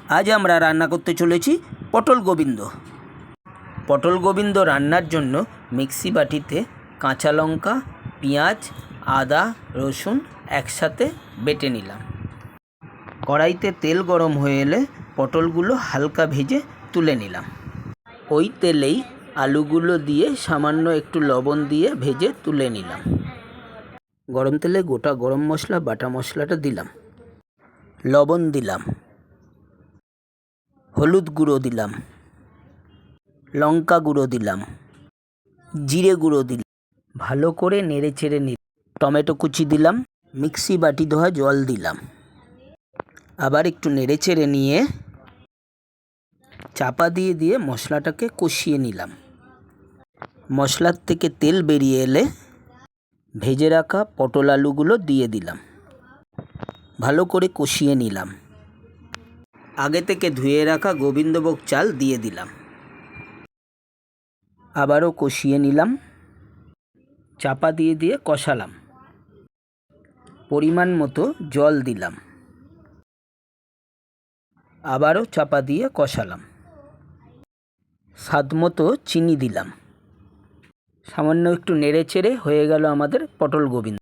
আজ আমরা রান্না করতে চলেছি পটল গোবিন্দ। পটল গোবিন্দ রান্নার জন্য মিক্সি বাটিতে কাঁচা লঙ্কা, পেঁয়াজ, আদা, রসুন একসাথে বেটে নিলাম। কড়াইতে তেল গরম হয়ে এলে পটলগুলো হালকা ভেজে তুলে নিলাম। ওই তেলেই আলুগুলো দিয়ে সামান্য একটু লবণ দিয়ে ভেজে তুলে নিলাম। গরম তেলে গোটা গরম মশলা বাটা মশলাটা দিলাম, লবণ দিলাম, হলুদ গুঁড়ো দিলাম, লঙ্কা গুঁড়ো দিলাম, জিরে গুঁড়ো দিলাম। ভালো করে নেড়ে চেড়ে নিলাম। টমেটো কুচি দিলাম, মিক্সি বাটি ধোয়া জল দিলাম। আবার একটু নেড়ে চেড়ে নিয়ে চাপা দিয়ে দিয়ে মশলাটাকে কষিয়ে নিলাম। মশলার থেকে তেল বেরিয়ে এলে ভেজে রাখা পটল আলুগুলো দিয়ে দিলাম। ভালো করে কষিয়ে নিলাম। আগে থেকে ধুয়ে রাখা গোবিন্দভোগ চাল দিয়ে দিলাম। আবারও কষিয়ে নিলাম। চাপা দিয়ে দিয়ে কষালাম। পরিমাণ মতো জল দিলাম। আবারও চাপা দিয়ে কষালাম। স্বাদ মতো চিনি দিলাম। সামান্য একটু নেড়ে চেড়ে হয়ে গেল আমাদের পটল গোবিন্দ।